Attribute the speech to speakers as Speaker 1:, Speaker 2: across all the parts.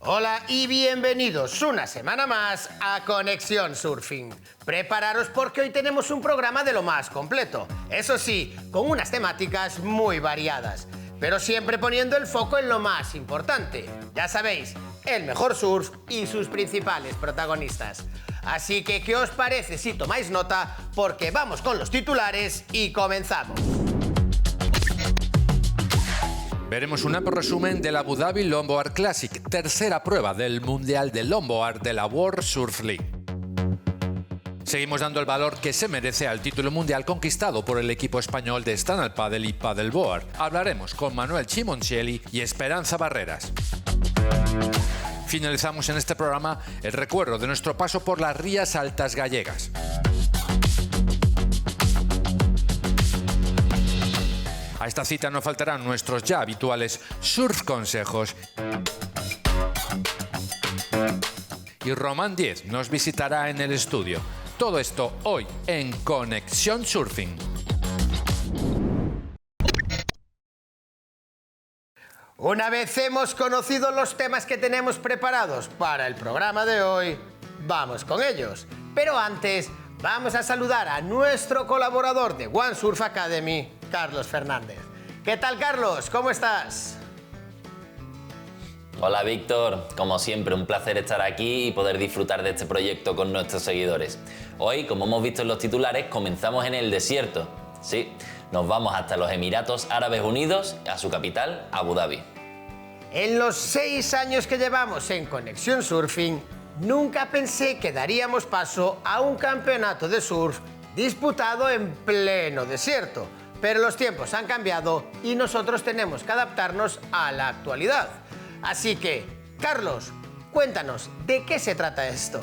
Speaker 1: Hola y bienvenidos una semana más a Conexión Surfing. Prepararos porque hoy tenemos un programa de lo más completo. Eso sí, con unas temáticas muy variadas, pero siempre poniendo el foco en lo más importante. Ya sabéis, el mejor surf y sus principales protagonistas. Así que, ¿qué os parece si tomáis nota? Porque vamos con los titulares y comenzamos.
Speaker 2: Veremos un amplio resumen del Abu Dhabi Longboard Classic, tercera prueba del Mundial de Longboard de la World Surf League. Seguimos dando el valor que se merece al título mundial conquistado por el equipo español de stand-up paddle y paddleboard. Hablaremos con Manuel Chimoncelli y Esperanza Barreras. Finalizamos en este programa el recuerdo de nuestro paso por las Rías Altas gallegas. A esta cita no faltarán nuestros ya habituales surf consejos. Y Román Diez nos visitará en el estudio. Todo esto hoy en Conexión Surfing.
Speaker 1: Una vez hemos conocido los temas que tenemos preparados para el programa de hoy, vamos con ellos. Pero antes, vamos a saludar a nuestro colaborador de One Surf Academy, Carlos Fernández. ¿Qué tal, Carlos? ¿Cómo estás?
Speaker 3: Hola, Víctor. Como siempre, un placer estar aquí y poder disfrutar de este proyecto con nuestros seguidores. Hoy, como hemos visto en los titulares, comenzamos en el desierto. Sí, nos vamos hasta los Emiratos Árabes Unidos, a su capital, Abu Dhabi.
Speaker 1: En los 6 años que llevamos en Conexión Surfing, nunca pensé que daríamos paso a un campeonato de surf disputado en pleno desierto. Pero los tiempos han cambiado y nosotros tenemos que adaptarnos a la actualidad. Así que, Carlos, cuéntanos, ¿de qué se trata esto?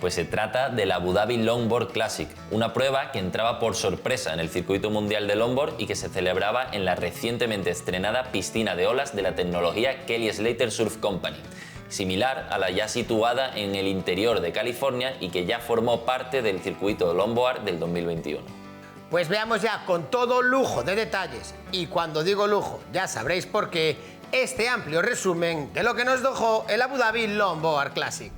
Speaker 3: Pues se trata del Abu Dhabi Longboard Classic, una prueba que entraba por sorpresa en el circuito mundial de longboard y que se celebraba en la recientemente estrenada piscina de olas de la tecnología Kelly Slater Surf Company, similar a la ya situada en el interior de California y que ya formó parte del circuito longboard del 2021.
Speaker 1: Pues veamos ya con todo lujo de detalles, y cuando digo lujo ya sabréis por qué, este amplio resumen de lo que nos dejó el Abu Dhabi Longboard Classic.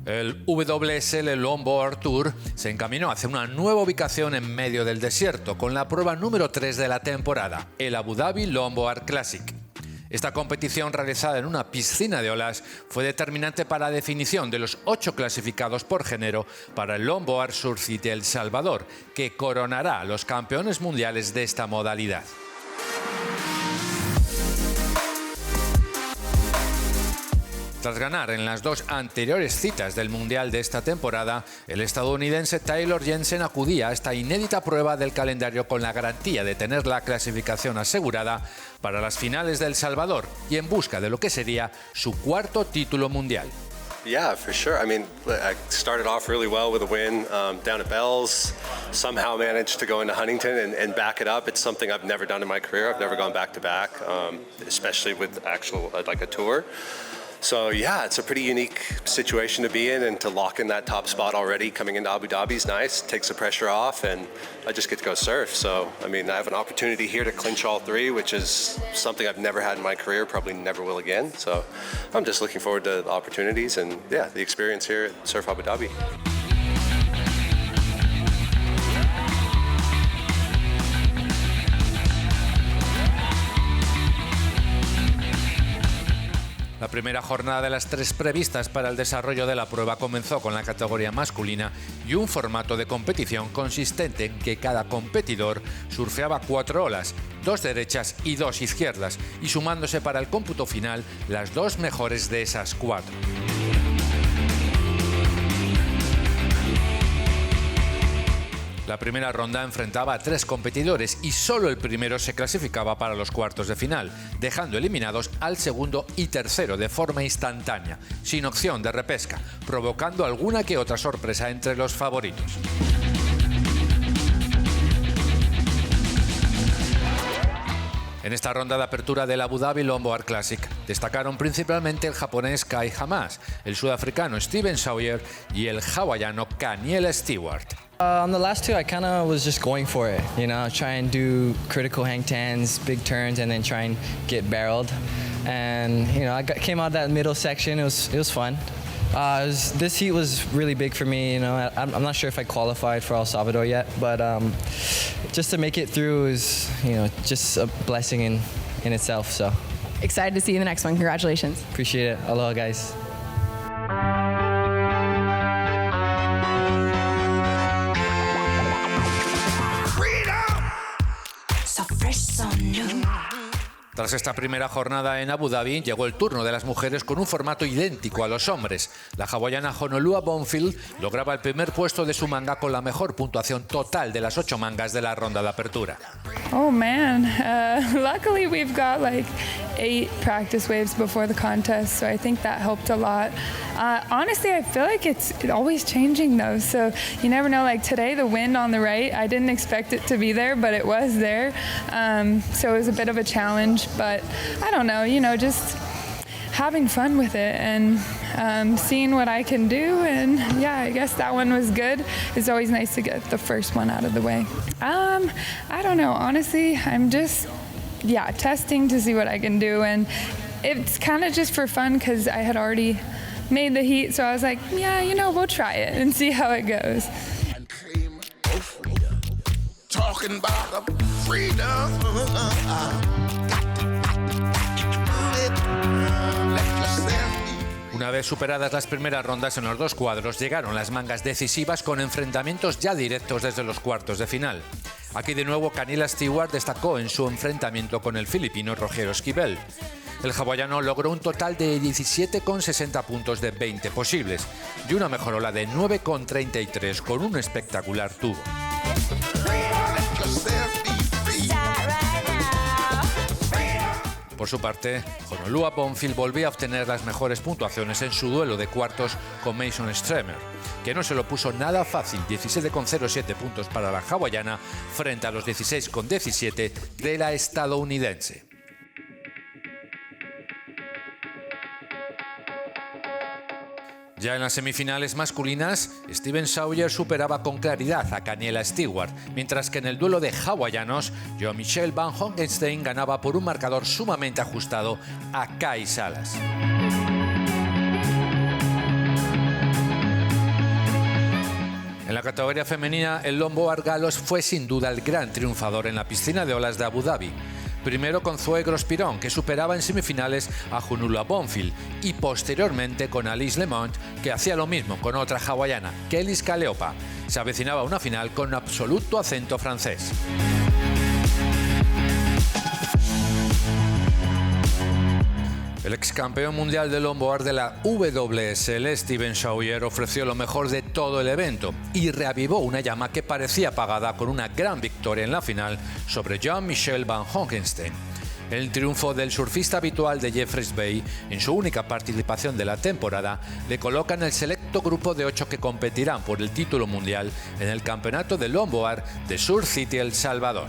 Speaker 2: El WSL Longboard Tour se encaminó hacia una nueva ubicación en medio del desierto con la prueba número 3 de la temporada, el Abu Dhabi Longboard Classic. Esta competición realizada en una piscina de olas fue determinante para la definición de los 8 clasificados por género para el Longboard Surf City El Salvador, que coronará a los campeones mundiales de esta modalidad. Tras ganar en las 2 anteriores citas del Mundial de esta temporada, el estadounidense Taylor Jensen acudía a esta inédita prueba del calendario con la garantía de tener la clasificación asegurada para las finales de El Salvador y en busca de lo que sería su 4º título mundial.
Speaker 4: Yeah, for sure. I mean, I started off really well with a win down at Bells, somehow managed to go into Huntington and back it up. It's something I've never done in my career. I've never gone back-to-back, especially with actual, like a tour. So yeah, it's a pretty unique situation to be in, and to lock in that top spot already coming into Abu Dhabi is nice. Takes the pressure off, and I just get to go surf. So, I mean, I have an opportunity here to clinch all 3, which is something I've never had in my career, probably never will again. So I'm just looking forward to the opportunities and, yeah, the experience here at Surf Abu Dhabi.
Speaker 2: La primera jornada de las 3 previstas para el desarrollo de la prueba comenzó con la categoría masculina y un formato de competición consistente en que cada competidor surfeaba 4 olas, 2 derechas y 2 izquierdas, y sumándose para el cómputo final las 2 mejores de esas 4. La primera ronda enfrentaba a 3 competidores y solo el primero se clasificaba para los cuartos de final, dejando eliminados al segundo y tercero de forma instantánea, sin opción de repesca, provocando alguna que otra sorpresa entre los favoritos. En esta ronda de apertura del Abu Dhabi Lombard Classic destacaron principalmente el japonés Kai Hamas, el sudafricano Steven Sawyer y el hawaiano Kaniela Stewart.
Speaker 5: On the last two, I kind of was just going for it, you know, try and do critical hang tens, big turns, and then try and get barreled. And you know, came out that middle section. It was fun. This heat was really big for me. You know, I'm not sure if I qualified for El Salvador yet, but just to make it through is, you know, just a blessing in itself. So
Speaker 6: Excited to see you in the next one. Congratulations.
Speaker 5: appreciate it. Aloha, guys.
Speaker 7: So fresh, so new.
Speaker 2: Tras esta primera jornada en Abu Dhabi, llegó el turno de las mujeres con un formato idéntico a los hombres. La hawaiana Honolua Bonfield lograba el primer puesto de su manga con la mejor puntuación total de las 8 mangas de la ronda de apertura.
Speaker 8: Oh man, luckily we've got like 8 practice waves before the contest, so I think that helped a lot. Honestly, I feel like it's always changing though, so you never know. Like today, the wind on the right, I didn't expect it to be there, but it was there. So it was a bit of a challenge, but I don't know, you know, just having fun with it and seeing what I can do, and yeah, I guess that one was good. It's always nice to get the first one out of the way. I don't know, honestly, I'm just, testing to see what I can do, and it's kind of just for fun because I had already made the heat, so I was like, we'll try it and see how it goes.
Speaker 9: And came of freedom, talking about the freedom.
Speaker 2: Una vez superadas las primeras rondas en los dos cuadros, llegaron las mangas decisivas con enfrentamientos ya directos desde los cuartos de final. Aquí de nuevo Kaniela Stewart destacó en su enfrentamiento con el filipino Rogero Esquivel. El hawaiano logró un total de 17,60 puntos de 20 posibles y una mejorola de 9,33 con un espectacular tubo. Por su parte, Honolua Bonfield volvió a obtener las mejores puntuaciones en su duelo de cuartos con Mason Stremer, que no se lo puso nada fácil, 17,07 puntos para la hawaiana frente a los 16,17 de la estadounidense. Ya en las semifinales masculinas, Steven Sawyer superaba con claridad a Kaniela Stewart, mientras que en el duelo de hawaianos, Jean-Michel Van Hongenstein ganaba por un marcador sumamente ajustado a Kai Salas. En la categoría femenina, el Lombard Galos fue sin duda el gran triunfador en la piscina de olas de Abu Dhabi. Primero con Zoe Grospiron, que superaba en semifinales a Honolua Bonfield, y posteriormente con Alice Lemont, que hacía lo mismo con otra hawaiana, Kelly Scaleopa. Se avecinaba una final con absoluto acento francés. El ex campeón mundial de longboard de la WSL, Steven Sawyer, ofreció lo mejor de todo el evento y reavivó una llama que parecía apagada con una gran victoria en la final sobre Jean-Michel Van Hongenstein. El triunfo del surfista habitual de Jeffreys Bay en su única participación de la temporada le coloca en el selecto grupo de 8 que competirán por el título mundial en el campeonato de longboard de Surf City, El Salvador.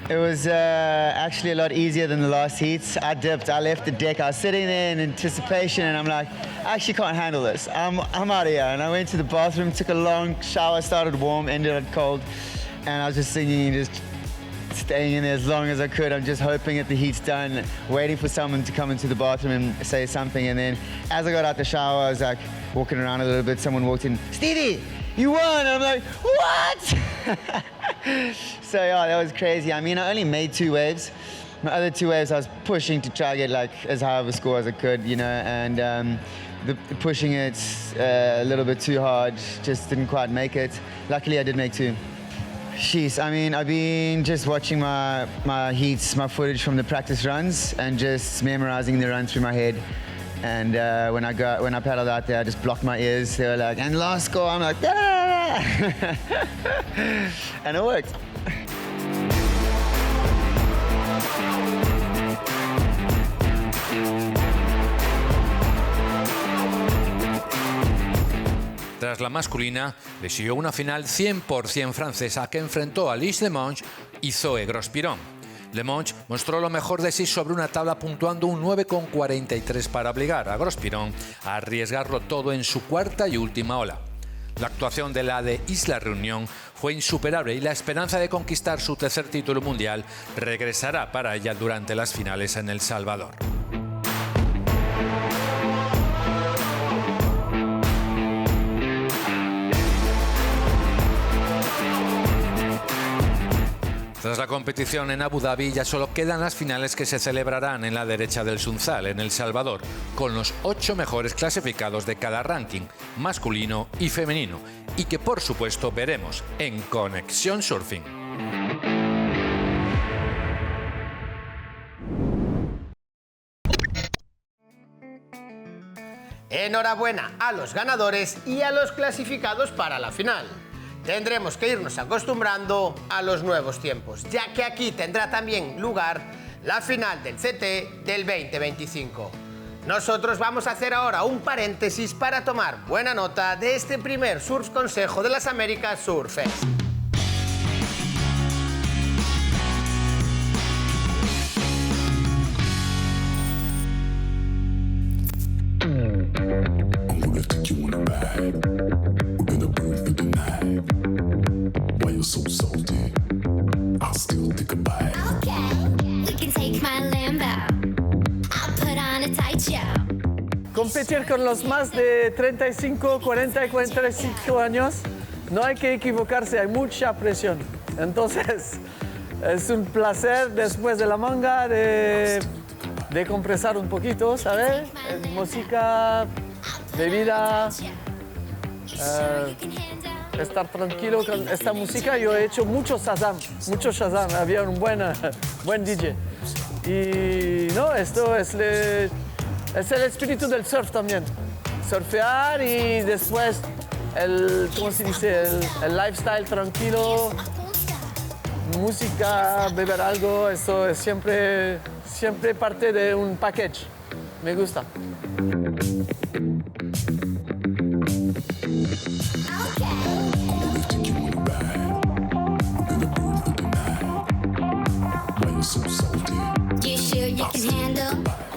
Speaker 10: It was actually a lot easier than the last heats. I dipped, I left the deck, I was sitting there in anticipation and I'm like, I actually can't handle this. I'm out of here. And I went to the bathroom, took a long shower, started warm, ended up cold. And I was just singing, just staying in there as long as I could. I'm just hoping that the heat's done, waiting for someone to come into the bathroom and say something. And then as I got out the shower, I was like walking around a little bit. Someone walked in, Stevie, you won. And I'm like, what? So yeah, that was crazy. I mean, I only made 2 waves. My other 2 waves, I was pushing to try to get like as high of a score as I could, you know, and the pushing it a little bit too hard, just didn't quite make it. Luckily, I did make 2. Jeez, I mean, I've been just watching my heats, my footage from the practice runs, and just memorizing the run through my head. And when I paddled out there, I just blocked my ears. They were like, and last score, I'm like, and it worked.
Speaker 2: Tras la masculina, le siguió una final 100% francesa que enfrentó a Alice Lemont y Zoe Grospiron. Lemonch mostró lo mejor de sí sobre una tabla puntuando un 9,43 para obligar a Gros-Piron a arriesgarlo todo en su cuarta y última ola. La actuación de la de Isla Reunión fue insuperable y la esperanza de conquistar su tercer título mundial regresará para ella durante las finales en El Salvador. Tras la competición en Abu Dhabi ya solo quedan las finales que se celebrarán en la derecha del Sunzal, en El Salvador, con los 8 mejores clasificados de cada ranking, masculino y femenino, y que por supuesto veremos en Conexión Surfing.
Speaker 1: Enhorabuena a los ganadores y a los clasificados para la final. Tendremos que irnos acostumbrando a los nuevos tiempos, ya que aquí tendrá también lugar la final del CT del 2025. Nosotros vamos a hacer ahora un paréntesis para tomar buena nota de este primer Surf Consejo de las Américas Surf Fest.
Speaker 9: So salty, I'll still take a bite.
Speaker 7: Okay, we can take my Lambo. I'll put on a tight show.
Speaker 11: Competir con los más de 35, 40 y 45 años, no hay que equivocarse, hay mucha presión. Entonces, es un placer después de la manga de compresar un poquito, ¿sabes? Música, bebida, estar tranquilo con esta música. Yo he hecho mucho Shazam, había un buen DJ. Y no, esto es el espíritu del surf también. Surfear y después ¿cómo se dice? El lifestyle tranquilo, música, beber algo, eso es siempre parte de un package. Me gusta.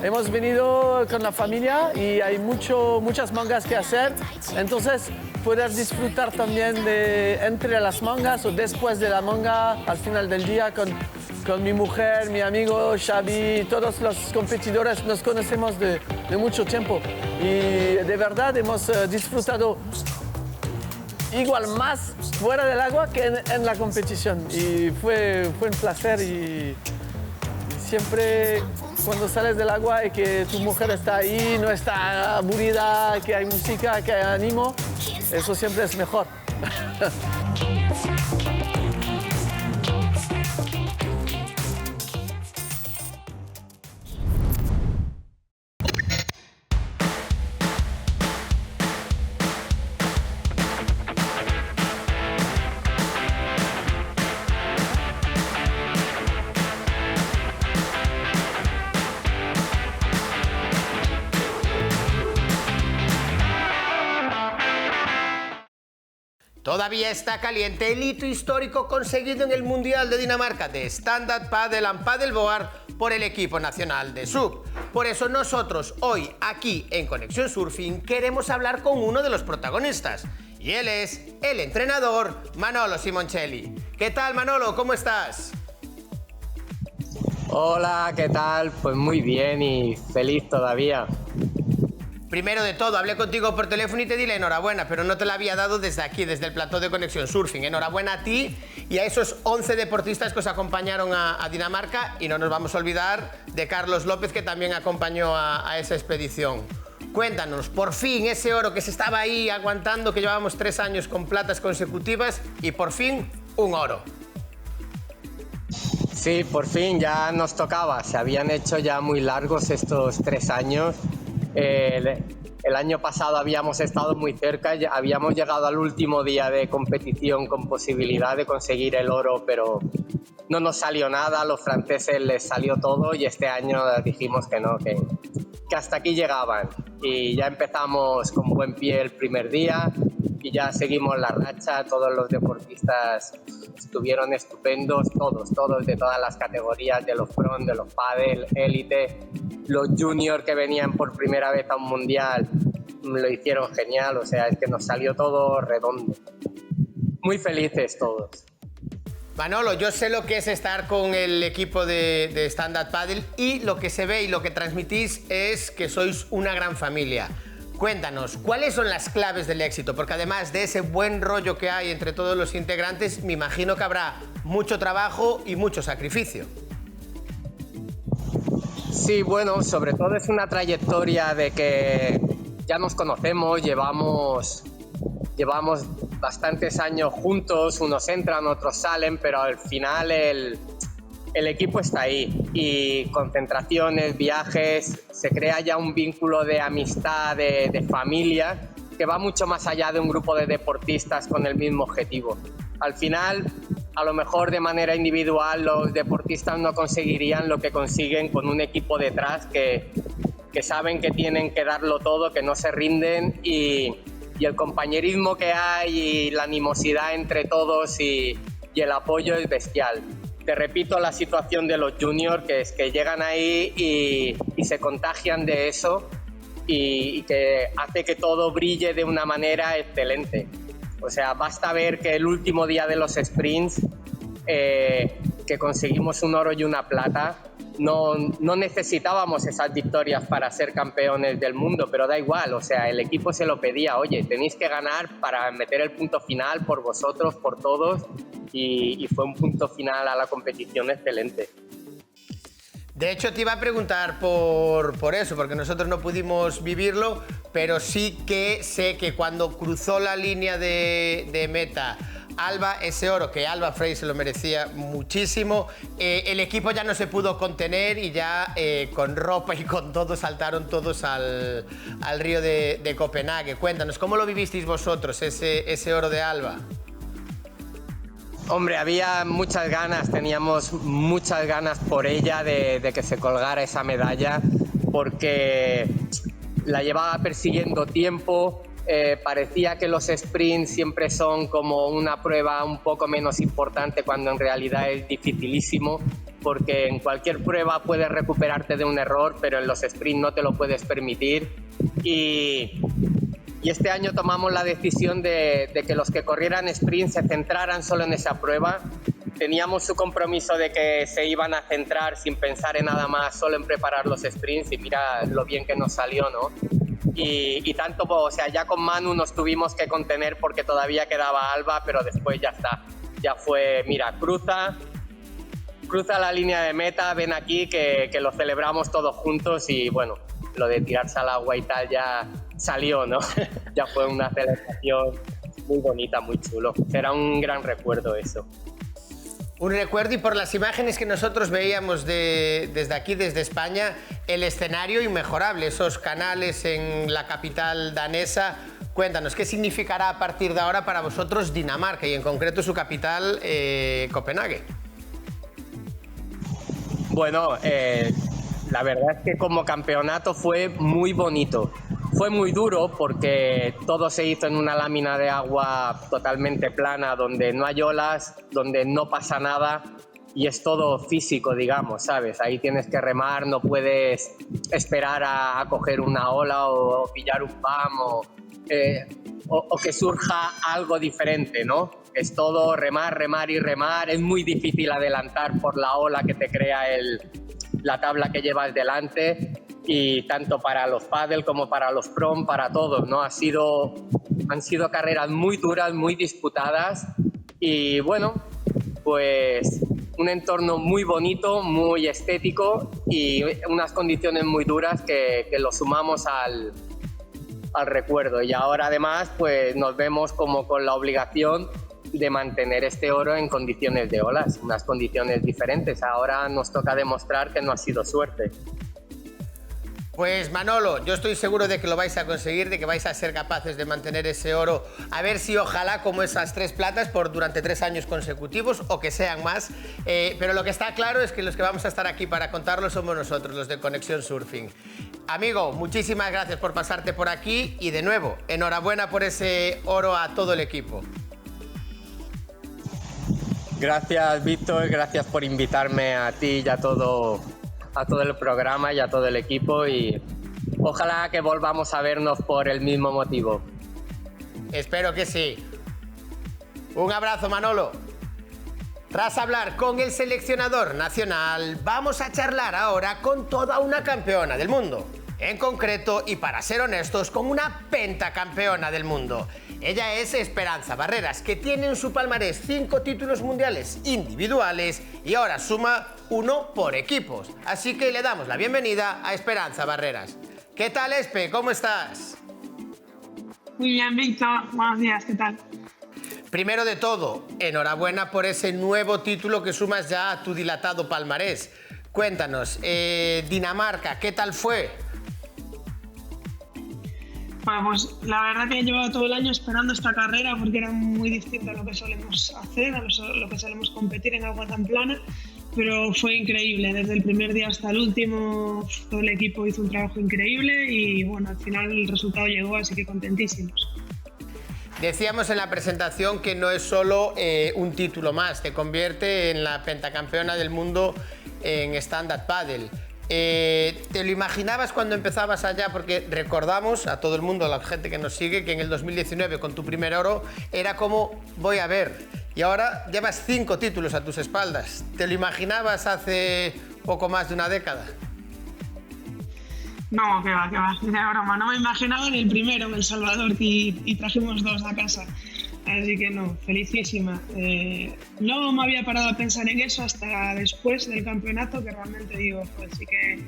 Speaker 11: Hemos venido con la familia y hay muchas mangas que hacer, entonces poder disfrutar también de entre las mangas o después de la manga al final del día con mi mujer, mi amigo Xavi, todos los competidores nos conocemos de mucho tiempo y de verdad hemos disfrutado igual más fuera del agua que en la competición y fue un placer y siempre cuando sales del agua y que tu mujer está ahí, no está aburrida, que hay música, que hay ánimo, eso siempre es mejor.
Speaker 1: Todavía está caliente el hito histórico conseguido en el Mundial de Dinamarca de Stand-Up Paddle and Paddleboard por el equipo nacional de SUP. Por eso nosotros hoy, aquí en Conexión Surfing, queremos hablar con uno de los protagonistas. Y él es el entrenador Manolo Simoncelli. ¿Qué tal, Manolo? ¿Cómo estás?
Speaker 12: Hola, ¿qué tal? Pues muy bien y feliz todavía.
Speaker 1: Primero de todo, hablé contigo por teléfono y te di la enhorabuena, pero no te la había dado desde aquí, desde el plató de Conexión Surfing. Enhorabuena a ti y a esos 11 deportistas que os acompañaron a Dinamarca, y no nos vamos a olvidar de Carlos López, que también acompañó a esa expedición. Cuéntanos, por fin, ese oro que se estaba ahí aguantando, que llevábamos 3 años con platas consecutivas, y por fin, un oro.
Speaker 12: Sí, por fin ya nos tocaba. Se habían hecho ya muy largos estos 3 años. El año pasado habíamos estado muy cerca, habíamos llegado al último día de competición con posibilidad de conseguir el oro, pero no nos salió nada, a los franceses les salió todo y este año dijimos que no, que hasta aquí llegaban. y ya empezamos con buen pie el primer día y ya seguimos la racha. Todos los deportistas estuvieron estupendos, todos de todas las categorías, de los front, de los pádel, élite, los juniors que venían por primera vez a un mundial lo hicieron genial, o sea, es que nos salió todo redondo. Muy felices todos.
Speaker 1: Manolo, yo sé lo que es estar con el equipo de Stand Up Paddle y lo que se ve y lo que transmitís es que sois una gran familia. Cuéntanos, ¿cuáles son las claves del éxito? Porque además de ese buen rollo que hay entre todos los integrantes, me imagino que habrá mucho trabajo y mucho sacrificio.
Speaker 12: Sí, bueno, sobre todo es una trayectoria de que ya nos conocemos, llevamos bastantes años juntos, unos entran, otros salen, pero al final el equipo está ahí y concentraciones, viajes, se crea ya un vínculo de amistad, de familia, que va mucho más allá de un grupo de deportistas con el mismo objetivo. Al final, a lo mejor de manera individual los deportistas no conseguirían lo que consiguen con un equipo detrás que saben que tienen que darlo todo, que no se rinden y el compañerismo que hay y la animosidad entre todos y el apoyo es bestial. Te repito la situación de los juniors, que es que llegan ahí y se contagian de eso y que hace que todo brille de una manera excelente. O sea, basta ver que el último día de los sprints, que conseguimos un oro y una plata, no necesitábamos esas victorias para ser campeones del mundo, pero da igual, o sea, el equipo se lo pedía, oye, tenéis que ganar para meter el punto final por vosotros, por todos, y fue un punto final a la competición excelente.
Speaker 1: De hecho, te iba a preguntar por eso, porque nosotros no pudimos vivirlo, pero sí que sé que cuando cruzó la línea de meta Alba, ese oro, que Alba Frey se lo merecía muchísimo, el equipo ya no se pudo contener y ya con ropa y con todo saltaron todos al río de Copenhague. Cuéntanos, ¿cómo lo vivisteis vosotros, ese oro de Alba?
Speaker 12: Hombre, había muchas ganas, teníamos muchas ganas por ella de que se colgara esa medalla, porque la llevaba persiguiendo tiempo. Parecía que los sprints siempre son como una prueba un poco menos importante, cuando en realidad es dificilísimo, porque en cualquier prueba puedes recuperarte de un error, pero en los sprints no te lo puedes permitir. Y este año tomamos la decisión de que los que corrieran sprint se centraran solo en esa prueba. Teníamos su compromiso de que se iban a centrar sin pensar en nada más, solo en preparar los sprints, y mira lo bien que nos salió, ¿no? Y tanto, o sea, ya con Manu nos tuvimos que contener porque todavía quedaba Alba, pero después ya está. Ya fue, mira, cruza la línea de meta, ven aquí que lo celebramos todos juntos, y bueno, lo de tirarse al agua y tal ya salió, ¿no? Ya fue una celebración muy bonita, muy chulo. Será un gran recuerdo eso.
Speaker 1: Un recuerdo, y por las imágenes que nosotros veíamos desde aquí, desde España, el escenario inmejorable, esos canales en la capital danesa. Cuéntanos, ¿qué significará a partir de ahora para vosotros Dinamarca y en concreto su capital, Copenhague?
Speaker 12: Bueno, la verdad es que como campeonato fue muy bonito. Fue muy duro porque todo se hizo en una lámina de agua totalmente plana, donde no hay olas, donde no pasa nada, y es todo físico, digamos, ¿sabes? Ahí tienes que remar, no puedes esperar a coger una ola o pillar un PAM o que surja algo diferente, ¿no? Es todo remar, remar y remar. Es muy difícil adelantar por la ola que te crea la tabla que llevas delante. Y tanto para los pádel como para los prom, para todos, ¿no? Han sido carreras muy duras, muy disputadas, y bueno, pues un entorno muy bonito, muy estético y unas condiciones muy duras que lo sumamos al recuerdo. Y ahora además pues nos vemos como con la obligación de mantener este oro en condiciones de olas, unas condiciones diferentes. Ahora nos toca demostrar que no ha sido suerte.
Speaker 1: Pues Manolo, yo estoy seguro de que lo vais a conseguir, de que vais a ser capaces de mantener ese oro, a ver si ojalá como esas 3 platas durante 3 años consecutivos o que sean más, pero lo que está claro es que los que vamos a estar aquí para contarlo somos nosotros, los de Conexión Surfing. Amigo, muchísimas gracias por pasarte por aquí y de nuevo, enhorabuena por ese oro a todo el equipo.
Speaker 12: Gracias, Víctor, gracias por invitarme a ti y a todo el programa y a todo el equipo y ojalá que volvamos a vernos por el mismo motivo.
Speaker 1: Espero que sí. Un abrazo, Manolo. Tras hablar con el seleccionador nacional, vamos a charlar ahora con toda una campeona del mundo. En concreto, y para ser honestos, con una pentacampeona del mundo. Ella es Esperanza Barreras, que tiene en su palmarés 5 títulos mundiales individuales y ahora suma 1 por equipos. Así que le damos la bienvenida a Esperanza Barreras. ¿Qué tal, Espe? ¿Cómo estás?
Speaker 13: Muy bien, Víctor. Buenos días, ¿qué tal?
Speaker 1: Primero de todo, enhorabuena por ese nuevo título que sumas ya a tu dilatado palmarés. Cuéntanos, Dinamarca, ¿qué tal fue?
Speaker 13: Bueno, pues la verdad que he llevado todo el año esperando esta carrera porque era muy distinta a lo que solemos hacer, a lo que solemos competir en agua tan plana, pero fue increíble. Desde el primer día hasta el último, todo el equipo hizo un trabajo increíble y bueno, al final el resultado llegó, así que contentísimos.
Speaker 1: Decíamos en la presentación que no es solo un título más, te convierte en la pentacampeona del mundo en stand-up paddle. ¿Te lo imaginabas cuando empezabas allá? Porque recordamos a todo el mundo, a la gente que nos sigue, que en el 2019 con tu primer oro era como voy a ver. Y ahora llevas 5 títulos a tus espaldas. ¿Te lo imaginabas hace poco más de una década?
Speaker 13: No, que va, ni de broma. No me imaginaba ni el primero en El Salvador y trajimos 2 a casa. Así que no, felicísima. No me había parado a pensar en eso hasta después del campeonato, que realmente digo, pues sí que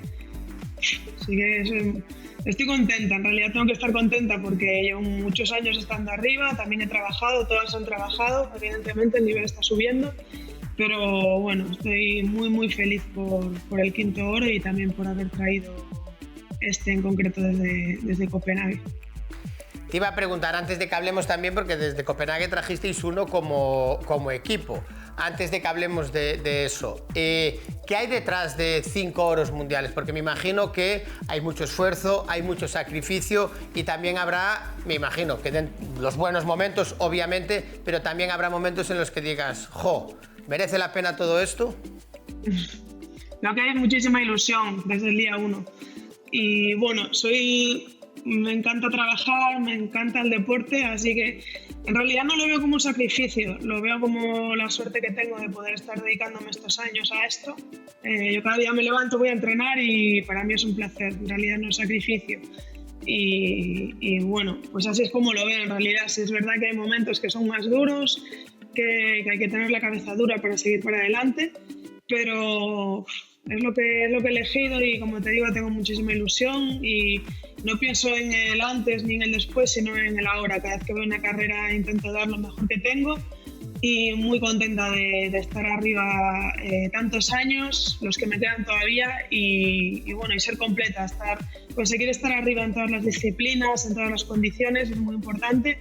Speaker 13: estoy contenta. En realidad tengo que estar contenta porque llevo muchos años estando arriba, también he trabajado, todas han trabajado, evidentemente el nivel está subiendo. Pero bueno, estoy muy muy feliz por el 5º oro y también por haber traído en concreto desde Copenhague.
Speaker 1: Te iba a preguntar antes de que hablemos también, porque desde Copenhague trajisteis 1 como equipo. Antes de que hablemos de eso, ¿qué hay detrás de 5 oros mundiales? Porque me imagino que hay mucho esfuerzo, hay mucho sacrificio y también habrá, me imagino, que los buenos momentos, obviamente, pero también habrá momentos en los que digas, jo, ¿merece la pena todo esto?
Speaker 13: Lo que hay es muchísima ilusión desde el día 1. Y bueno, me encanta trabajar, me encanta el deporte, así que en realidad no lo veo como un sacrificio, lo veo como la suerte que tengo de poder estar dedicándome estos años a esto. Yo cada día me levanto, voy a entrenar y para mí es un placer, en realidad no es sacrificio. Y bueno, pues así es como lo veo en realidad. Sí, es verdad que hay momentos que son más duros, que hay que tener la cabeza dura para seguir para adelante, pero es lo que he elegido y como te digo tengo muchísima ilusión y no pienso en el antes ni en el después, sino en el ahora. Cada vez que veo una carrera intento dar lo mejor que tengo y muy contenta de estar arriba tantos años, los que me quedan todavía y bueno, y ser completa, conseguir estar arriba en todas las disciplinas, en todas las condiciones es muy importante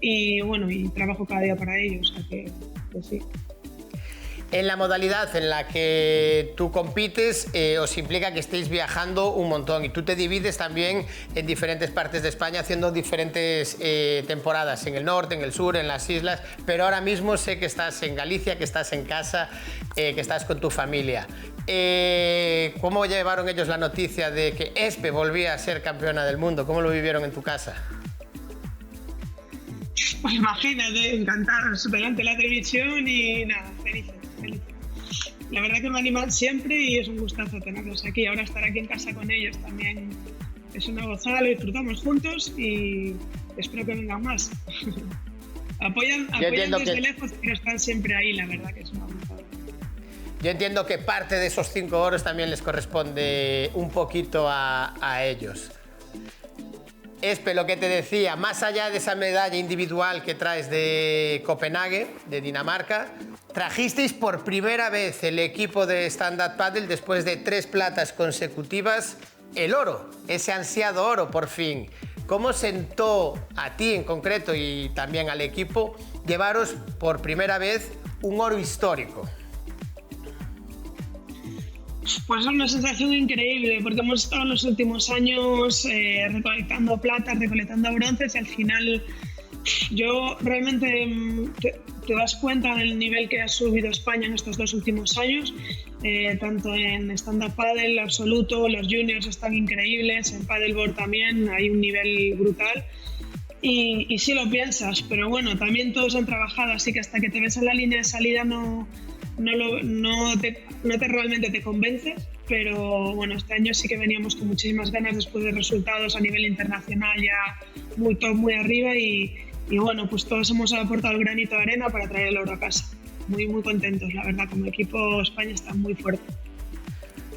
Speaker 13: y bueno, y trabajo cada día para ello, o sea que sí.
Speaker 1: En la modalidad en la que tú compites os implica que estéis viajando un montón y tú te divides también en diferentes partes de España haciendo diferentes temporadas, en el norte, en el sur, en las islas, pero ahora mismo sé que estás en Galicia, que estás en casa, que estás con tu familia. ¿Cómo llevaron ellos la noticia de que Espe volvía a ser campeona del mundo? ¿Cómo lo vivieron en tu casa?
Speaker 13: Pues imagínate, encantados, delante de la televisión y nada, felices. La verdad que me animan siempre y es un gustazo tenerlos aquí. Ahora estar aquí en casa con ellos también es una gozada, lo disfrutamos juntos y espero que vengan más. apoyan desde lejos, pero están siempre ahí, la verdad que es una gozada.
Speaker 1: Yo entiendo que parte de esos 5 oros también les corresponde un poquito a ellos. Espe, lo que te decía, más allá de esa medalla individual que traes de Copenhague, de Dinamarca, trajisteis por primera vez el equipo de stand-up paddle después de 3 platas consecutivas, el oro, ese ansiado oro por fin. ¿Cómo sentó a ti en concreto y también al equipo llevaros por primera vez un oro histórico?
Speaker 13: Pues es una sensación increíble, porque hemos estado en los últimos años recolectando plata, recolectando bronces, y al final yo realmente te das cuenta del nivel que ha subido España en estos 2 últimos años, tanto en stand-up paddle absoluto, los juniors están increíbles, en paddleboard también hay un nivel brutal. Y sí lo piensas, pero bueno, también todos han trabajado, así que hasta que te ves en la línea de salida no te realmente te convences, pero bueno, este año sí que veníamos con muchísimas ganas después de resultados a nivel internacional ya muy top, muy arriba, y bueno, pues todos hemos aportado el granito de arena para traer el oro a casa. Muy, muy contentos, la verdad, como equipo España está muy fuerte.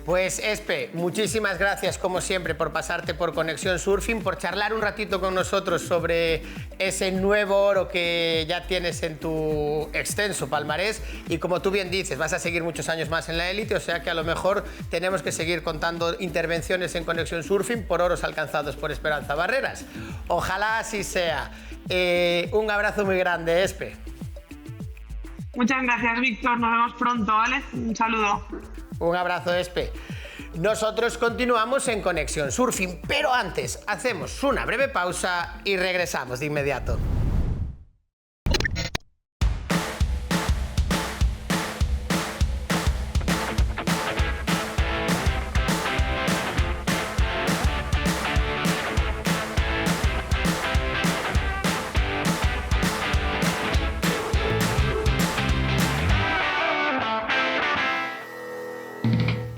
Speaker 1: Pues Espe, muchísimas gracias como siempre por pasarte por Conexión Surfing, por charlar un ratito con nosotros sobre ese nuevo oro que ya tienes en tu extenso palmarés, y como tú bien dices, vas a seguir muchos años más en la élite, o sea que a lo mejor tenemos que seguir contando intervenciones en Conexión Surfing por oros alcanzados por Esperanza Barreras. Ojalá así sea. Un abrazo muy grande, Espe.
Speaker 13: Muchas gracias, Víctor, nos vemos pronto, ¿vale? Un saludo.
Speaker 1: Un abrazo, Espe. Nosotros continuamos en Conexión Surfing, pero antes hacemos una breve pausa y regresamos de inmediato.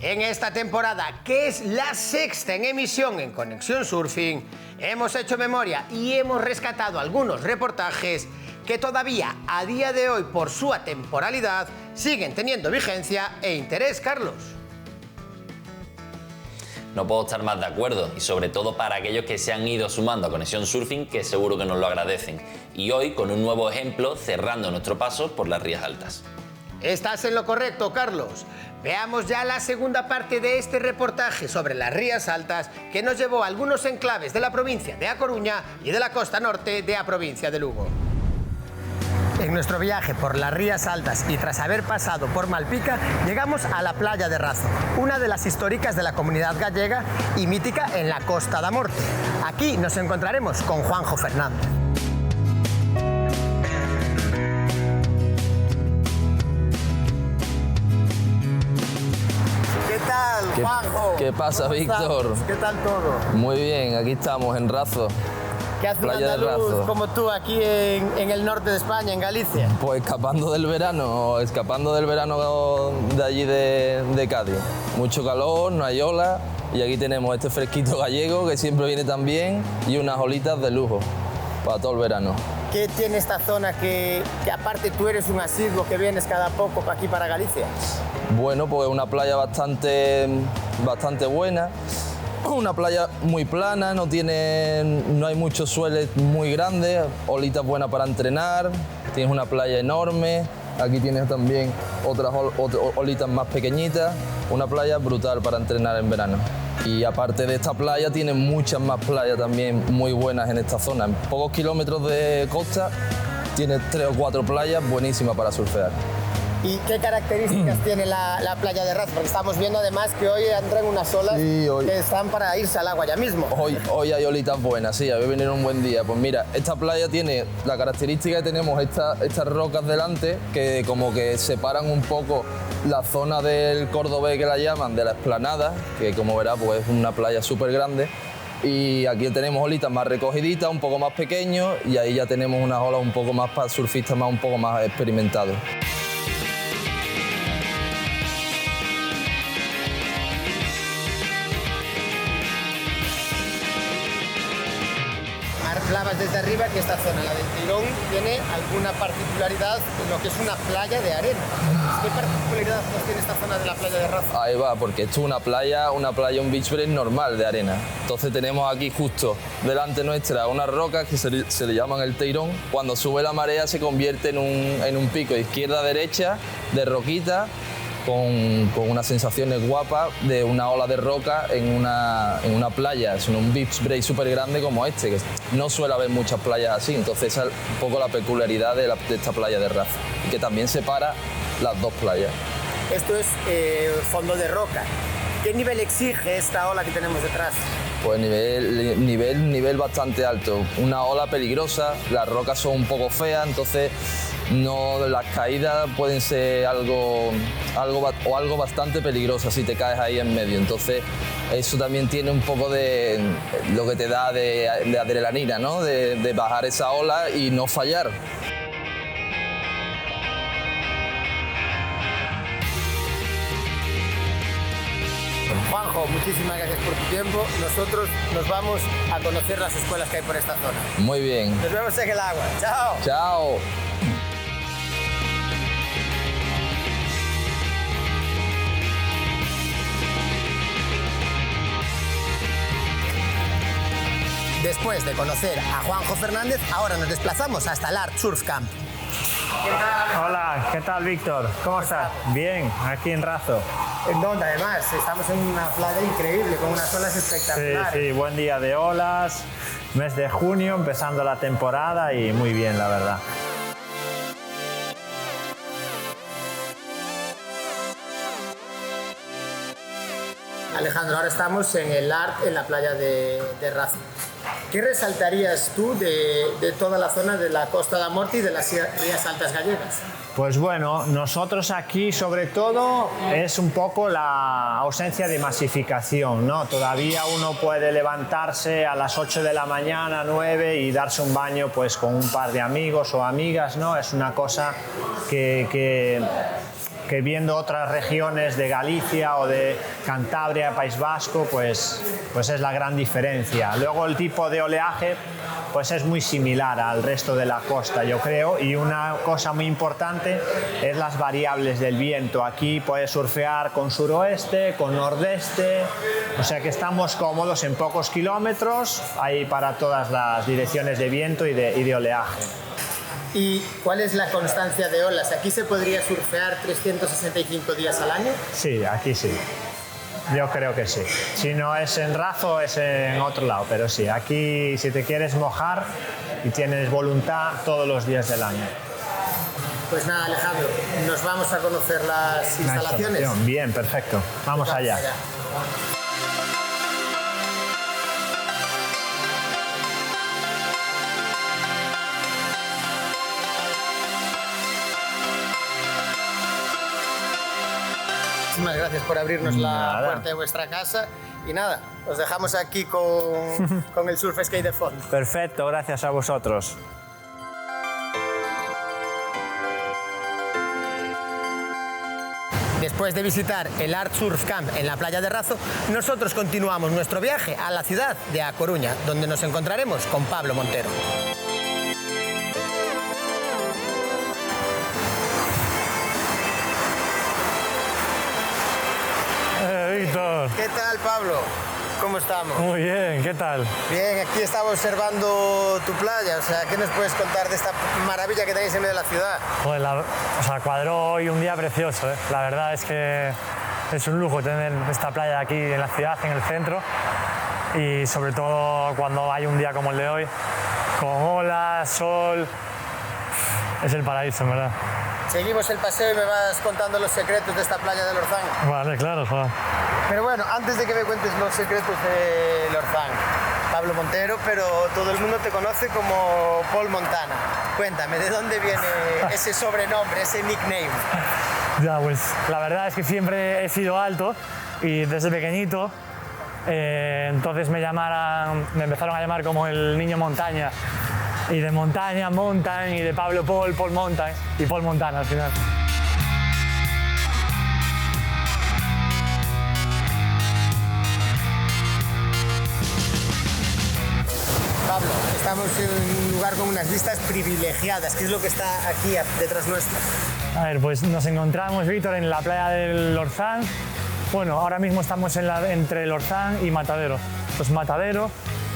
Speaker 1: En esta temporada, que es la 6ª en emisión en Conexión Surfing, hemos hecho memoria y hemos rescatado algunos reportajes que todavía, a día de hoy, por su atemporalidad, siguen teniendo vigencia e interés, Carlos.
Speaker 3: No puedo estar más de acuerdo, y sobre todo para aquellos que se han ido sumando a Conexión Surfing, que seguro que nos lo agradecen. Y hoy con un nuevo ejemplo, cerrando nuestro paso por las Rías Altas.
Speaker 1: Estás en lo correcto, Carlos. Veamos ya la segunda parte de este reportaje sobre las Rías Altas, que nos llevó a algunos enclaves de la provincia de A Coruña y de la costa norte de la provincia de Lugo. En nuestro viaje por las Rías Altas y tras haber pasado por Malpica, llegamos a la playa de Razo, una de las históricas de la comunidad gallega y mítica en la Costa da Morte. Aquí nos encontraremos con Juanjo Fernández. ¿Qué tal, Juanjo?
Speaker 14: ¿Qué pasa, Víctor?
Speaker 1: ¿Qué tal todo?
Speaker 14: Muy bien, aquí estamos en Razo.
Speaker 1: ¿Qué hace un
Speaker 14: Playa de
Speaker 1: andaluz
Speaker 14: Razo.
Speaker 1: como tú aquí en el norte de España, en Galicia?
Speaker 14: Pues escapando del verano de allí de Cádiz. Mucho calor, no hay olas, y aquí tenemos este fresquito gallego que siempre viene tan bien, y unas olitas de lujo para todo el verano.
Speaker 1: ¿Qué tiene esta zona que aparte tú eres un asiduo que vienes cada poco aquí para Galicia?
Speaker 14: Bueno, pues una playa bastante buena, una playa muy plana, no hay muchos sueles muy grandes, olitas buenas para entrenar, tienes una playa enorme, aquí tienes también otras olitas más pequeñitas, una playa brutal para entrenar en verano. Y aparte de esta playa, tienes muchas más playas también muy buenas en esta zona. En pocos kilómetros de costa tienes 3 o 4 playas buenísimas para surfear.
Speaker 1: ¿Y qué características tiene la playa de Razo? Porque estamos viendo además que hoy entran unas olas que están para irse al agua ya mismo.
Speaker 14: Hoy hay olitas buenas, sí, hoy venir un buen día. Pues mira, esta playa tiene la característica que tenemos estas rocas delante que como que separan un poco la zona del Cordobés, que la llaman, de la explanada, que como verás pues es una playa súper grande. Y aquí tenemos olitas más recogiditas, un poco más pequeños, y ahí ya tenemos unas olas un poco más para surfistas un poco más experimentados.
Speaker 1: Hablabas desde arriba que esta zona, la del Tirón, tiene alguna particularidad en lo que es una playa de arena. ¿Qué particularidad tiene esta zona de la playa de Razo?
Speaker 14: Ahí va, porque esto es una playa, un beach break normal de arena. Entonces tenemos aquí justo delante nuestra unas rocas que se le llaman el Teirón. Cuando sube la marea se convierte en un pico de izquierda a derecha de roquita, con unas sensaciones guapas de una ola de roca en una playa, es un beach break súper grande como este, que no suele haber muchas playas así, entonces esa es un poco la peculiaridad de esta playa de Razo, que también separa las dos playas.
Speaker 1: Esto es fondo de roca. ¿Qué nivel exige esta ola que tenemos detrás?
Speaker 14: Pues nivel bastante alto. Una ola peligrosa, las rocas son un poco feas, entonces las caídas pueden ser algo bastante peligrosas si te caes ahí en medio. Entonces eso también tiene un poco de lo que te da de adrenalina, ¿no? De bajar esa ola y no fallar.
Speaker 1: Juanjo, muchísimas gracias por tu tiempo. Nosotros nos vamos a conocer las escuelas que hay por esta zona.
Speaker 14: Muy bien.
Speaker 1: Nos vemos en el agua. ¡Chao!
Speaker 14: ¡Chao!
Speaker 1: Después de conocer a Juanjo Fernández, ahora nos desplazamos hasta el Art Surf Camp.
Speaker 15: ¿Qué tal? Hola, ¿qué tal, Víctor? ¿Cómo estás? Bien, aquí en Razo.
Speaker 1: En donde además estamos en una playa increíble, con unas olas espectaculares.
Speaker 15: Sí, buen día de olas, mes de junio, empezando la temporada y muy bien, la verdad.
Speaker 1: Alejandro, ahora estamos en el Art, en la playa de Razo. ¿Qué resaltarías tú de toda la zona de la Costa da Morte y de las Rías Altas gallegas?
Speaker 15: Pues bueno, nosotros aquí sobre todo es un poco la ausencia de masificación, ¿no? Todavía uno puede levantarse a las 8 de la mañana, 9 y darse un baño pues con un par de amigos o amigas, ¿no? Es una cosa que viendo otras regiones de Galicia o de Cantabria, País Vasco, pues es la gran diferencia. Luego el tipo de oleaje pues es muy similar al resto de la costa, yo creo, y una cosa muy importante es las variables del viento. Aquí puedes surfear con suroeste, con nordeste, o sea que estamos cómodos en pocos kilómetros, hay para todas las direcciones de viento y de oleaje.
Speaker 1: ¿Y cuál es la constancia de olas? ¿Aquí se podría surfear 365 días al año?
Speaker 15: Sí, aquí sí. Yo creo que sí. Si no es en Razo, es en otro lado, pero sí. Aquí, si te quieres mojar y tienes voluntad, todos los días del año.
Speaker 1: Pues nada, Alejandro, nos vamos a conocer las instalaciones.
Speaker 15: Bien, perfecto. Vamos allá.
Speaker 1: Muchísimas gracias por abrirnos la puerta de vuestra casa y nada, os dejamos aquí con el surf skate de fondo.
Speaker 15: Perfecto, gracias a vosotros.
Speaker 1: Después de visitar el Art Surf Camp en la playa de Razo, nosotros continuamos nuestro viaje a la ciudad de A Coruña, donde nos encontraremos con Pablo Montero.
Speaker 16: Víctor.
Speaker 1: ¿Qué tal, Pablo? ¿Cómo estamos?
Speaker 16: Muy bien, ¿qué tal?
Speaker 1: Bien, aquí estaba observando tu playa, o sea, ¿qué nos puedes contar de esta maravilla que tenéis en medio de la ciudad?
Speaker 16: Joder, cuadró hoy un día precioso, ¿eh? La verdad es que es un lujo tener esta playa aquí en la ciudad, en el centro, y sobre todo cuando hay un día como el de hoy, con olas, sol, es el paraíso, en verdad.
Speaker 1: Seguimos el paseo y me vas contando los secretos de esta playa de Lorzán.
Speaker 16: Vale, claro, joder.
Speaker 1: Pero bueno, antes de que me cuentes los secretos de Lorzán, Pablo Montero, pero todo el mundo te conoce como Paul Montana. Cuéntame, ¿de dónde viene ese sobrenombre, ese nickname?
Speaker 16: Ya, pues la verdad es que siempre he sido alto y desde pequeñito, entonces me empezaron a llamar como el niño montaña. Y de montaña, Mountain, y de Pablo Paul Mountain, y Paul Montana al final.
Speaker 1: Pablo, estamos en un lugar con unas vistas privilegiadas. ¿Qué es lo que está aquí detrás nuestra?
Speaker 16: A ver, pues nos encontramos, Víctor, en la playa del Lorzán. Bueno, ahora mismo estamos entre Lorzán y Matadero. Pues Matadero,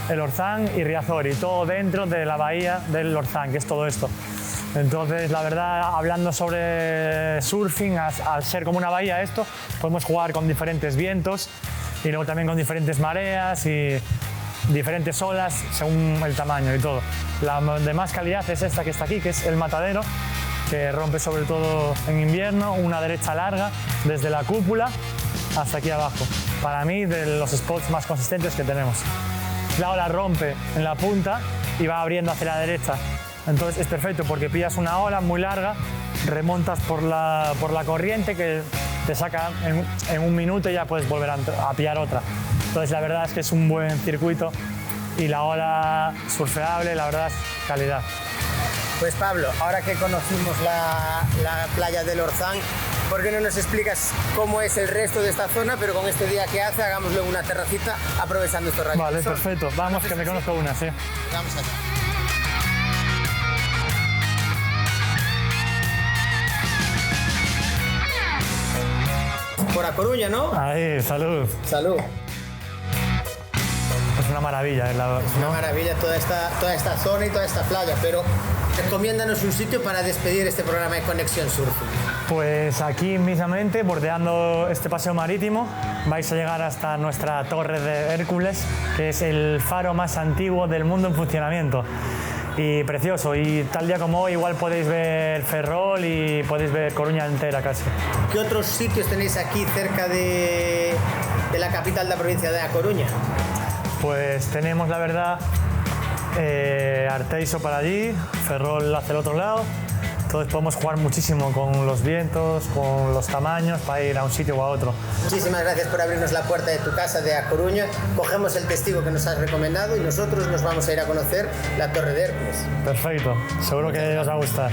Speaker 16: el Lorzán y Riazor, y todo dentro de la bahía del Lorzán, que es todo esto. Entonces, la verdad, hablando sobre surfing, al ser como una bahía esto, podemos jugar con diferentes vientos y luego también con diferentes mareas y diferentes olas según el tamaño y todo. La de más calidad es esta que está aquí, que es el Matadero, que rompe sobre todo en invierno, una derecha larga desde la cúpula hasta aquí abajo. Para mí, de los spots más consistentes que tenemos. La ola rompe en la punta y va abriendo hacia la derecha. Entonces es perfecto porque pillas una ola muy larga, remontas por la corriente que te saca en un minuto y ya puedes volver a pillar otra. Entonces la verdad es que es un buen circuito y la ola surfeable, la verdad es calidad.
Speaker 1: Pues Pablo, ahora que conocimos la playa del Orzán, ¿por qué no nos explicas cómo es el resto de esta zona, pero con este día que hace, hagámoslo en una terracita aprovechando estos rayos?
Speaker 16: Vale, perfecto. Vamos, que me conozco una, sí.
Speaker 1: Vamos allá. Por A Coruña, ¿no?
Speaker 16: Ahí, salud.
Speaker 1: Salud.
Speaker 16: Es una maravilla.
Speaker 1: Es una maravilla toda esta zona y toda esta playa, pero recomiéndanos un sitio para despedir este programa de Conexión Surfing.
Speaker 16: Pues aquí mismamente, bordeando este paseo marítimo, vais a llegar hasta nuestra Torre de Hércules, que es el faro más antiguo del mundo en funcionamiento. Y precioso, y tal día como hoy igual podéis ver Ferrol y podéis ver Coruña entera casi.
Speaker 1: ¿Qué otros sitios tenéis aquí cerca de la capital de la provincia de A Coruña?
Speaker 16: Pues tenemos, la verdad, Arteiso para allí, Ferrol hacia el otro lado. Entonces podemos jugar muchísimo con los vientos, con los tamaños, para ir a un sitio o a otro.
Speaker 1: Muchísimas gracias por abrirnos la puerta de tu casa de A Coruña. Cogemos el testigo que nos has recomendado y nosotros nos vamos a ir a conocer la Torre de Hércules.
Speaker 16: Perfecto, seguro que os va a gustar.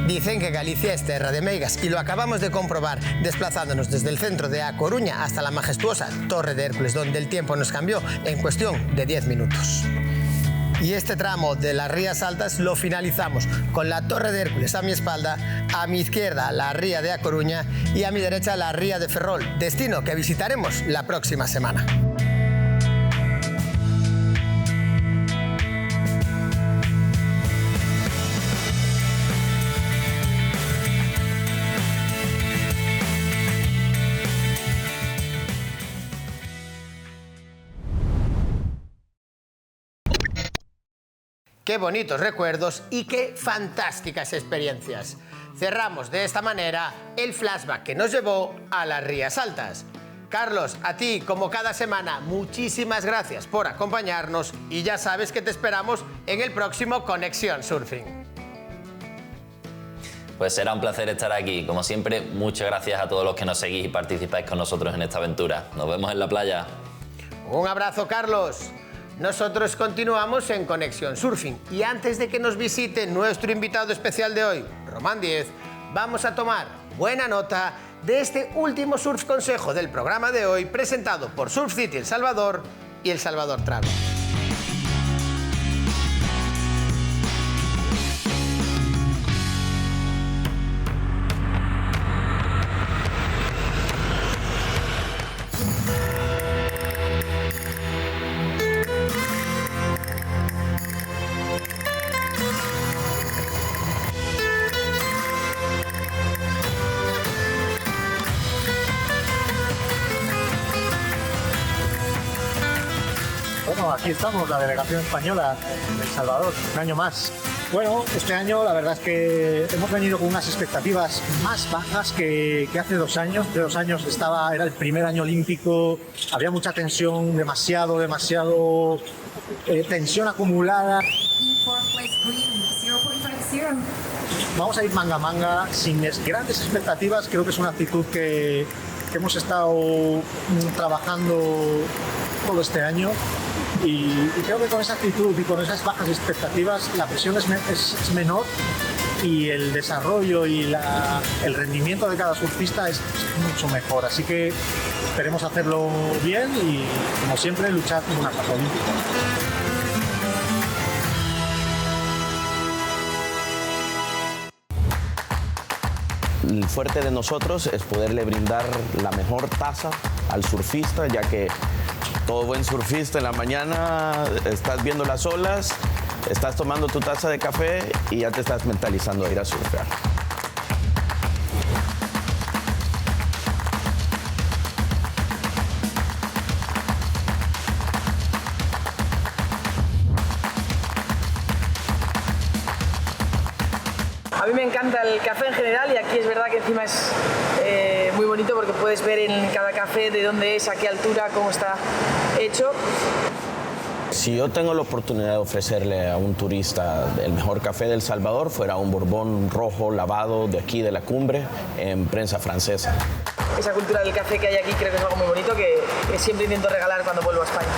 Speaker 1: Dicen que Galicia es terra de meigas y lo acabamos de comprobar desplazándonos desde el centro de A Coruña hasta la majestuosa Torre de Hércules, donde el tiempo nos cambió en cuestión de 10 minutos. Y este tramo de las Rías Altas lo finalizamos con la Torre de Hércules a mi espalda, a mi izquierda la Ría de A Coruña y a mi derecha la Ría de Ferrol, destino que visitaremos la próxima semana. Qué bonitos recuerdos y qué fantásticas experiencias. Cerramos de esta manera el flashback que nos llevó a las Rías Altas. Carlos, a ti, como cada semana, muchísimas gracias por acompañarnos y ya sabes que te esperamos en el próximo Conexión Surfing.
Speaker 3: Pues será un placer estar aquí. Como siempre, muchas gracias a todos los que nos seguís y participáis con nosotros en esta aventura. Nos vemos en la playa.
Speaker 1: Un abrazo, Carlos. Nosotros continuamos en Conexión Surfing y antes de que nos visite nuestro invitado especial de hoy, Román Díez, vamos a tomar buena nota de este último surf consejo del programa de hoy presentado por Surf City El Salvador y El Salvador Travel.
Speaker 15: Bueno, aquí estamos, la delegación española de El Salvador, un año más. Bueno, este año la verdad es que hemos venido con unas expectativas más bajas que hace 2 años. Hace 2 años era el primer año olímpico, había mucha tensión, demasiado tensión acumulada. Vamos a ir manga a manga, sin grandes expectativas. Creo que es una actitud que hemos estado trabajando todo este año. Y creo que con esa actitud y con esas bajas expectativas la presión es menor y el desarrollo y el rendimiento de cada surfista es mucho mejor. Así que esperemos hacerlo bien y, como siempre, luchar por una plaza olímpica.
Speaker 17: El fuerte de nosotros es poderle brindar la mejor taza al surfista, ya que todo buen surfista en la mañana estás viendo las olas, estás tomando tu taza de café y ya te estás mentalizando a ir a surfear.
Speaker 18: mí me encanta el café en general y aquí es verdad que encima es muy bonito porque puedes ver en cada café de dónde es, a qué altura, cómo está hecho.
Speaker 17: Si yo tengo la oportunidad de ofrecerle a un turista el mejor café de El Salvador, fuera un Borbón rojo lavado de aquí de la cumbre en prensa francesa.
Speaker 18: Esa cultura del café que hay aquí creo que es algo muy bonito que siempre intento regalar cuando vuelvo a España.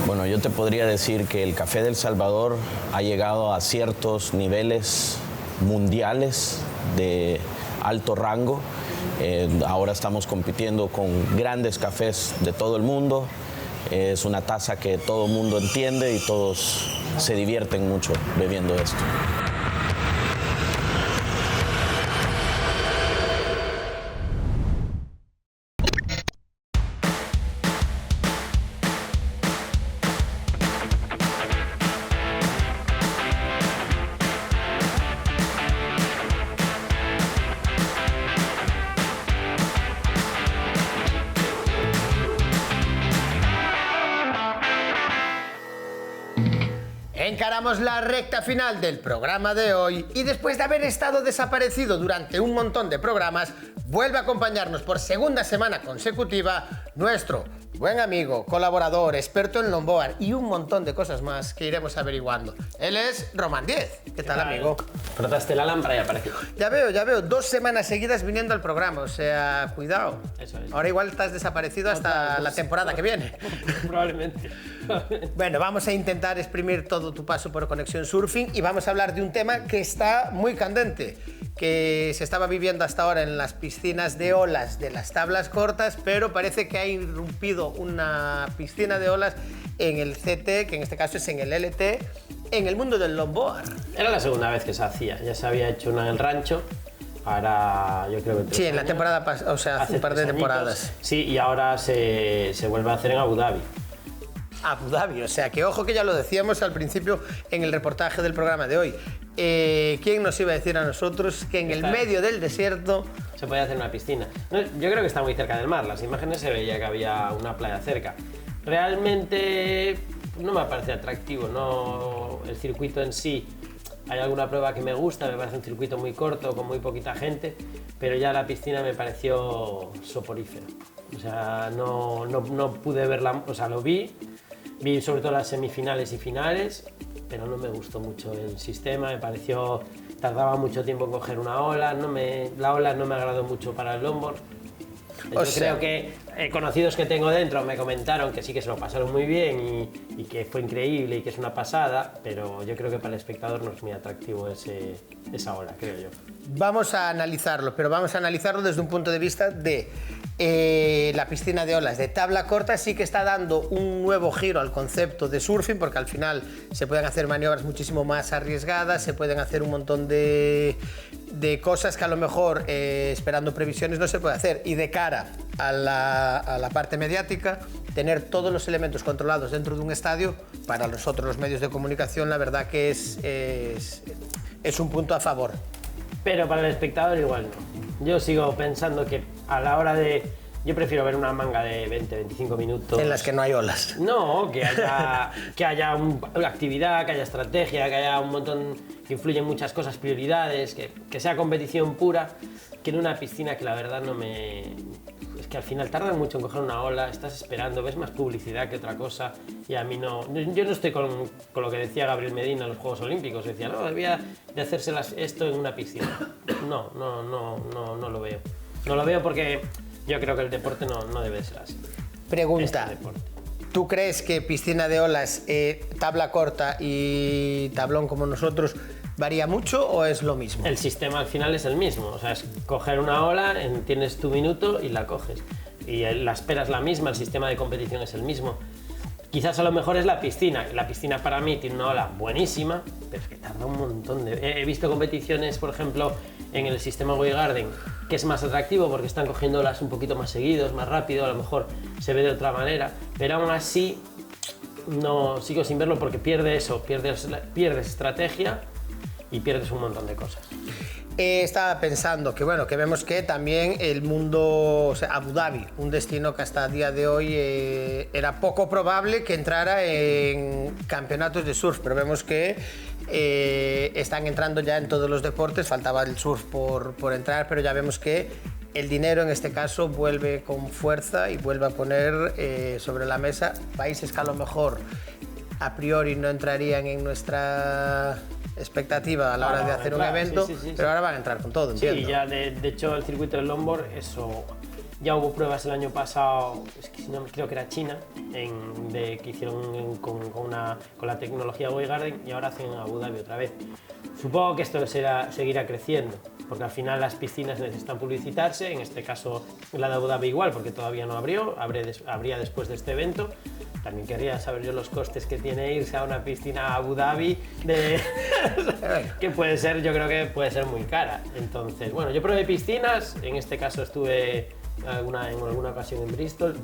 Speaker 17: Bueno, yo te podría decir que el café de El Salvador ha llegado a ciertos niveles mundiales de alto rango. Ahora estamos compitiendo con grandes cafés de todo el mundo. Es una taza que todo el mundo entiende y todos se divierten mucho bebiendo esto.
Speaker 1: Encaramos la recta final del programa de hoy y después de haber estado desaparecido durante un montón de programas, vuelve a acompañarnos por segunda semana consecutiva nuestro buen amigo, colaborador, experto en longboard y un montón de cosas más que iremos averiguando. Él es Román Diez. ¿Qué tal, amigo?
Speaker 19: Frotaste la lámpara y apareció.
Speaker 1: Ya veo, 2 semanas seguidas viniendo al programa, o sea, cuidado.
Speaker 19: Eso es.
Speaker 1: Ahora igual estás desaparecido hasta la temporada que viene.
Speaker 19: Probablemente.
Speaker 1: Bueno, vamos a intentar exprimir todo tu paso por Conexión Surfing y vamos a hablar de un tema que está muy candente, que se estaba viviendo hasta ahora en las piscinas de olas de las tablas cortas, pero parece que ha irrumpido una piscina de olas en el CT, que en este caso es en el LT, en el mundo del longboard.
Speaker 19: Era la segunda vez que se hacía, ya se había hecho una en el rancho, ahora yo creo que...
Speaker 1: Sí, en la temporada pasada, o sea, hace un par de temporadas.
Speaker 19: Sí, y ahora se vuelve a hacer en Abu Dhabi.
Speaker 1: Abu Dhabi, o sea, que ojo que ya lo decíamos al principio en el reportaje del programa de hoy. ¿Quién nos iba a decir a nosotros que en el medio del desierto
Speaker 19: se podía hacer una piscina? No, yo creo que está muy cerca del mar, las imágenes se veía que había una playa cerca. Realmente no me parece atractivo, no, el circuito en sí. Hay alguna prueba que me gusta, me parece un circuito muy corto, con muy poquita gente, pero ya la piscina me pareció soporífera. O sea, no pude verla, o sea, lo vi sobre todo las semifinales y finales, pero no me gustó mucho el sistema, me pareció, tardaba mucho tiempo en coger una ola, la ola no me agradó mucho para el longboard. Yo creo que conocidos que tengo dentro me comentaron que sí que se lo pasaron muy bien y que fue increíble y que es una pasada, pero yo creo que para el espectador no es muy atractivo esa ola, creo yo.
Speaker 1: Vamos a analizarlo, pero vamos a analizarlo desde un punto de vista de la piscina de olas de tabla corta. Sí que está dando un nuevo giro al concepto de surfing, porque al final se pueden hacer maniobras muchísimo más arriesgadas, se pueden hacer un montón de cosas que a lo mejor esperando previsiones no se puede hacer, y de cara a la parte mediática, tener todos los elementos controlados dentro de un estadio, para nosotros los medios de comunicación la verdad que es un punto a favor.
Speaker 19: Pero para el espectador igual no. Yo sigo pensando que a la hora de... Yo prefiero ver una manga de 20-25 minutos.
Speaker 1: En las que no hay olas.
Speaker 19: No, que haya una actividad, que haya estrategia, que haya un montón, que influyen muchas cosas, prioridades, que sea competición pura, que en una piscina que la verdad no me... Es que al final tardan mucho en coger una ola, estás esperando, ves más publicidad que otra cosa, y a mí no... Yo no estoy con lo que decía Gabriel Medina en los Juegos Olímpicos, decía, no, debía de hacerse esto en una piscina. No lo veo. No lo veo porque... Yo creo que el deporte no debe ser así.
Speaker 1: Pregunta, ¿tú crees que piscina de olas, tabla corta y tablón como nosotros, varía mucho o es lo mismo?
Speaker 19: El sistema al final es el mismo, o sea, es coger una ola, tienes tu minuto y la coges. Y la espera es la misma, el sistema de competición es el mismo. Quizás a lo mejor es la piscina. La piscina para mí tiene una ola buenísima, pero es que tarda un montón de... He visto competiciones, por ejemplo, en el sistema Way Garden, que es más atractivo porque están cogiendo olas un poquito más seguidos, más rápido, a lo mejor se ve de otra manera, pero aún así no sigo sin verlo porque pierdes estrategia y pierdes un montón de cosas.
Speaker 1: Estaba pensando que bueno, que vemos que también el mundo, o sea, Abu Dhabi, un destino que hasta el día de hoy era poco probable que entrara en campeonatos de surf, pero vemos que están entrando ya en todos los deportes, faltaba el surf por entrar, pero ya vemos que el dinero en este caso vuelve con fuerza y vuelve a poner sobre la mesa países que a lo mejor a priori no entrarían en nuestra expectativa a la hora de hacer un evento, pero ahora van a entrar con todo, entiendo.
Speaker 19: Sí, ya de hecho el circuito del longboard, eso, ya hubo pruebas el año pasado, es que si no, creo que era China, que hicieron con la tecnología Garden y ahora hacen en Abu Dhabi otra vez. Supongo que esto seguirá creciendo, porque al final las piscinas necesitan publicitarse, en este caso la de Abu Dhabi igual, porque todavía no abrió, abría después de este evento. También querría saber yo los costes que tiene irse a una piscina a Abu Dhabi, que puede ser, yo creo que puede ser muy cara. Entonces, bueno, yo probé piscinas, en este caso estuve en alguna ocasión en Bristol,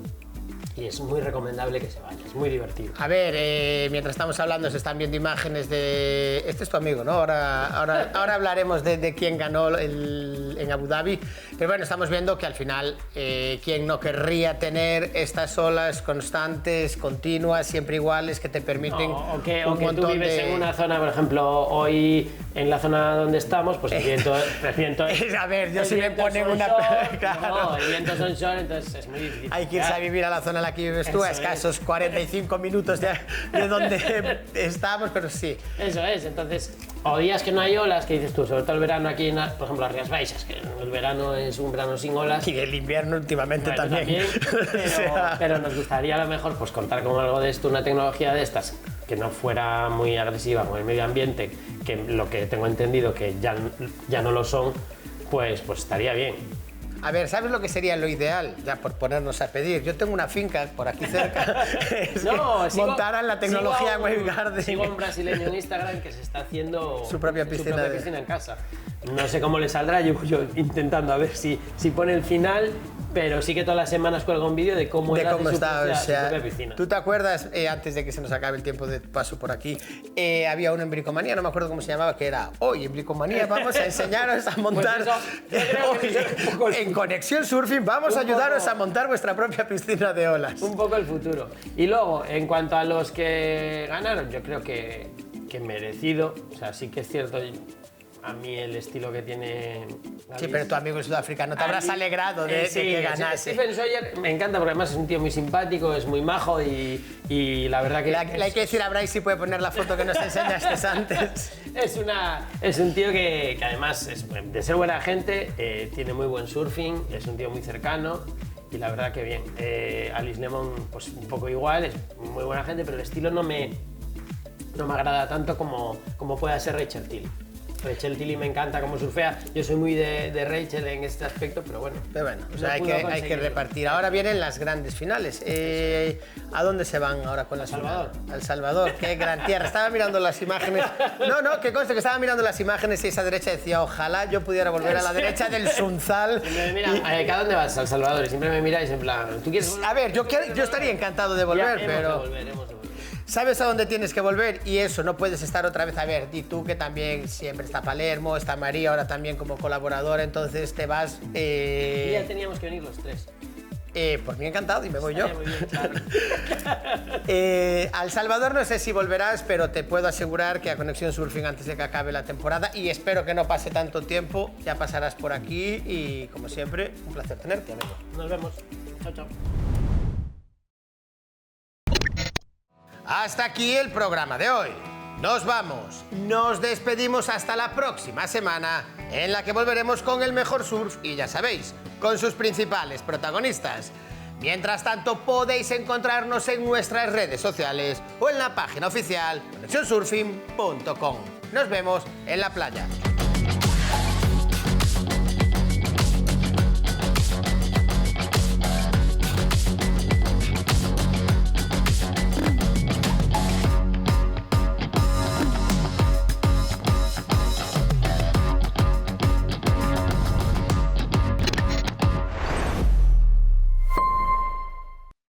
Speaker 19: y es muy recomendable que se vaya, es muy divertido.
Speaker 1: A ver, mientras estamos hablando se están viendo imágenes de... Este es tu amigo, ¿no? Ahora hablaremos de quién ganó en Abu Dhabi, pero bueno, estamos viendo que al final quién no querría tener estas olas constantes, continuas, siempre iguales, que te permiten
Speaker 19: o que tú vives en una zona, por ejemplo, hoy en la zona donde estamos, pues el viento es...
Speaker 1: A ver, yo si me ponen una...
Speaker 19: Claro. No, el viento es onshore, entonces es muy difícil.
Speaker 1: Hay que irse a vivir a la zona en la que vives tú, a escasos 45 minutos de donde estamos, pero sí.
Speaker 19: Eso es, entonces, o días que no hay olas, que dices tú, sobre todo el verano aquí, por ejemplo, las Rías Baixas, que el verano es un verano sin olas.
Speaker 1: Y el invierno últimamente también.
Speaker 19: Pero nos gustaría a lo mejor pues contar con algo de esto, una tecnología de estas, que no fuera muy agresiva con el medio ambiente, que lo que tengo entendido que ya no lo son, pues estaría bien.
Speaker 1: A ver, ¿sabes lo que sería lo ideal? Ya por ponernos a pedir. Yo tengo una finca por aquí cerca. Montaran la tecnología Wave Garden.
Speaker 19: Sigo un brasileño en Instagram que se está haciendo
Speaker 1: su propia piscina
Speaker 19: en casa. No sé cómo le saldrá, llevo yo intentando a ver si pone el final, pero sí que todas las semanas cuelga un vídeo de cómo está su propia piscina.
Speaker 1: ¿Tú te acuerdas, antes de que se nos acabe el tiempo de paso por aquí, había uno en Bricomanía, no me acuerdo cómo se llamaba, que era hoy en Bricomanía vamos a enseñaros a montar... En Conexión Surfing vamos a ayudaros a montar vuestra propia piscina de olas.
Speaker 19: Un poco el futuro. Y luego, en cuanto a los que ganaron, yo creo que merecido. O sea, sí que es cierto, a mí el estilo que tiene...
Speaker 1: Sí, pero tu amigo sudafricano te habrás alegrado de que ganase.
Speaker 19: Stephen Sawyer me encanta porque además es un tío muy simpático, es muy majo y la verdad que...
Speaker 1: Le hay que decir a Bryce si puede poner la foto que nos enseñaste antes.
Speaker 19: Es un tío que además es de ser buena gente, tiene muy buen surfing, es un tío muy cercano y la verdad que bien. Alice Lemon pues un poco igual, es muy buena gente, pero el estilo no me agrada tanto como pueda ser Rachel Tilly. Rachel Tilly me encanta cómo surfea, yo soy muy de Rachel en este aspecto, pero bueno.
Speaker 1: O sea, hay que repartir. Ahora vienen las grandes finales. ¿A dónde se van ahora con la
Speaker 19: Salvador?
Speaker 1: Al Salvador, qué gran tierra. Estaba mirando las imágenes. No, que conste que estaba mirando las imágenes y esa derecha decía, ojalá yo pudiera volver a la derecha del Sunzal.
Speaker 19: Mira, ¿a dónde vas? Al Salvador, y siempre me miráis en plan, ¿tú quieres volver?
Speaker 1: A ver, yo estaría encantado de volver, pero... ¿Sabes a dónde tienes que volver? Y eso, no puedes estar otra vez. A ver, y tú que también siempre está Palermo, está María ahora también como colaboradora, entonces te vas...
Speaker 19: Y ya teníamos que venir los tres.
Speaker 1: Por mí encantado y me voy yo.
Speaker 19: Muy bien, claro.
Speaker 1: Al Salvador no sé si volverás, pero te puedo asegurar que a Conexión Surfing antes de que acabe la temporada, y espero que no pase tanto tiempo, ya pasarás por aquí y como siempre, un placer tenerte, amigo.
Speaker 19: Nos vemos. Chao, chao.
Speaker 1: Hasta aquí el programa de hoy. Nos vamos, nos despedimos hasta la próxima semana, en la que volveremos con el mejor surf y ya sabéis, con sus principales protagonistas. Mientras tanto, podéis encontrarnos en nuestras redes sociales o en la página oficial conexionsurfing.com. Nos vemos en la playa.